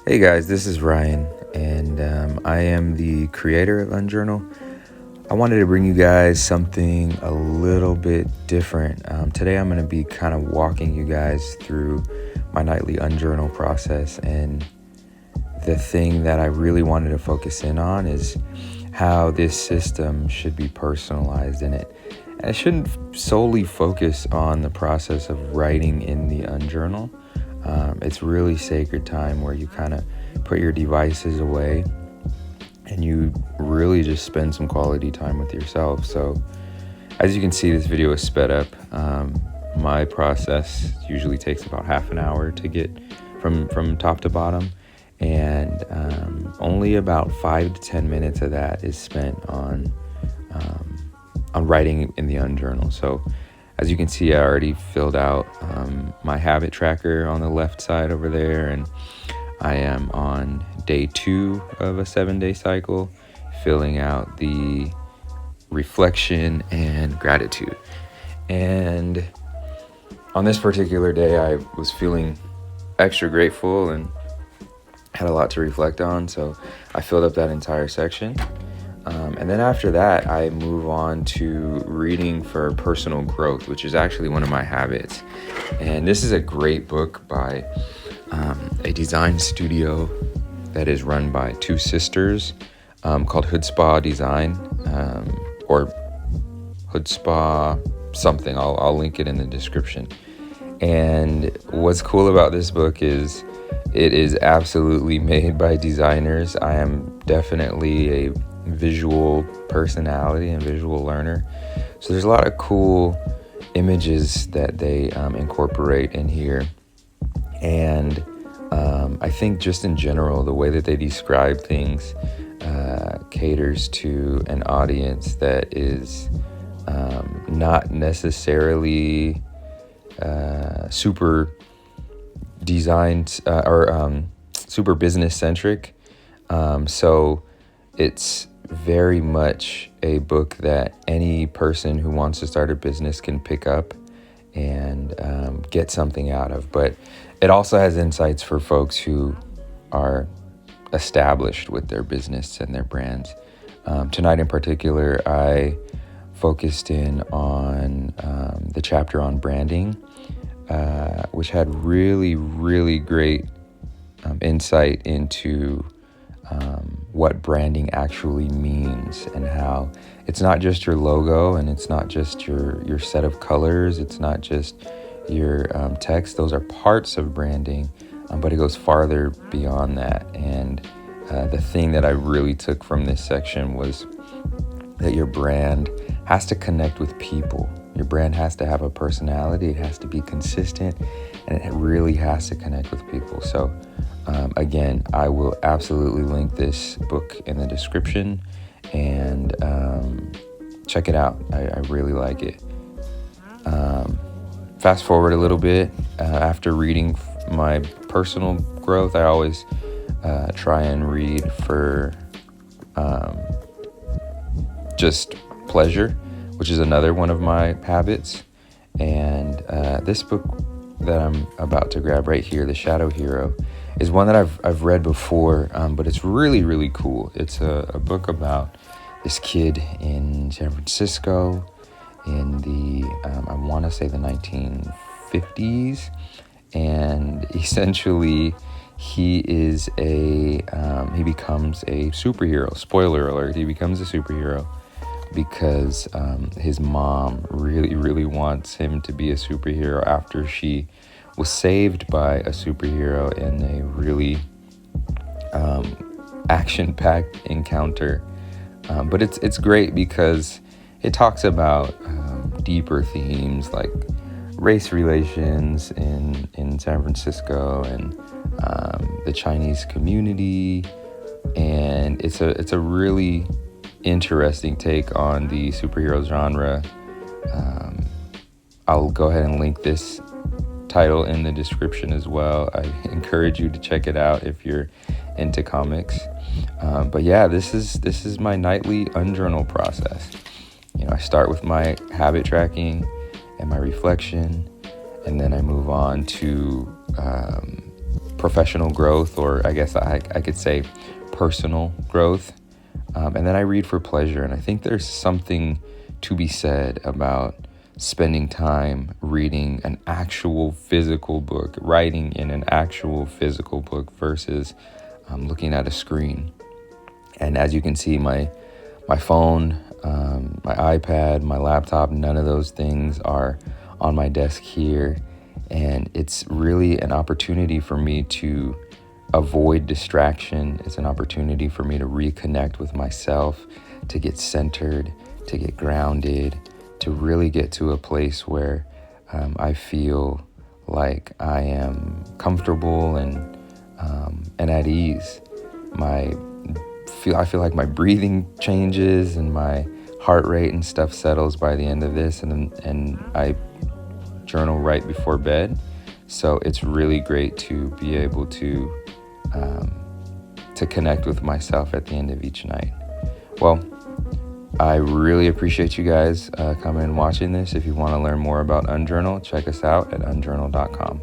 Hey guys, this is Ryan, and I am the creator of UNJRNL. I wanted to bring you guys something a little bit different. Today I'm going to be kind of walking you guys through my nightly UNJRNL process, and the thing that I really wanted to focus in on is how this system should be personalized in it. And it shouldn't solely focus on the process of writing in the UNJRNL. It's really sacred time where you kind of put your devices away and you really just spend some quality time with yourself. So as you can see, this video is sped up. My process usually takes about half an hour to get from top to bottom, and only about 5 to 10 minutes of that is spent on writing in the UNJRNL. So as you can see, I already filled out my habit tracker on the left side over there, and I am on day 2 of a 7-day cycle, filling out the reflection and gratitude. And on this particular day, I was feeling extra grateful and had a lot to reflect on, so I filled up that entire section. And then after that, I move on to reading for personal growth, which is actually one of my habits. And this is a great book by a design studio that is run by 2 sisters called Hood Design, or Hood something. I'll link it in the description. And what's cool about this book is it is absolutely made by designers. I am definitely a visual personality and visual learner, so there's a lot of cool images that they incorporate in here. And I think just in general, the way that they describe things caters to an audience that is not necessarily super designed or super business centric. So it's very much a book that any person who wants to start a business can pick up and get something out of. But it also has insights for folks who are established with their business and their brands. Tonight in particular, I focused in on the chapter on branding, which had really, really great insight into what branding actually means, and how it's not just your logo, and it's not just your set of colors, it's not just your text. Those are parts of branding, but it goes farther beyond that. And the thing that I really took from this section was that your brand has to connect with people. Your brand has to have a personality, it has to be consistent, and it really has to connect with people. So again, I will absolutely link this book in the description, and check it out. I really like it. Fast forward a little bit. After reading my personal growth, I always try and read for just pleasure, which is another one of my habits. And this book that I'm about to grab right here, The Shadow Hero, is one that I've read before, but it's really, really cool. It's a book about this kid in San Francisco in the, I want to say the 1950s. And essentially he becomes a superhero. Spoiler alert, he becomes a superhero because his mom really, really wants him to be a superhero after she was saved by a superhero in a really action-packed encounter. But it's great because it talks about deeper themes like race relations in San Francisco, and the Chinese community, and it's a really interesting take on the superhero genre. I'll go ahead and link this title in the description as well. I encourage you to check it out if you're into comics. But yeah, this is my nightly UNJRNL process. I start with my habit tracking and my reflection, and then I move on to professional growth, or I guess I could say personal growth. And then I read for pleasure. And I think there's something to be said about spending time reading an actual physical book, writing in an actual physical book versus looking at a screen. And as you can see, my phone, my iPad, my laptop, none of those things are on my desk here. And it's really an opportunity for me to avoid distraction. It's an opportunity for me to reconnect with myself, to get centered, to get grounded, to really get to a place where I feel like I am comfortable and at ease. I feel like my breathing changes and my heart rate and stuff settles by the end of this, and I journal right before bed. So it's really great to be able to connect with myself at the end of each night. Well, I really appreciate you guys coming and watching this. If you want to learn more about UNJRNL, check us out at unjournal.com.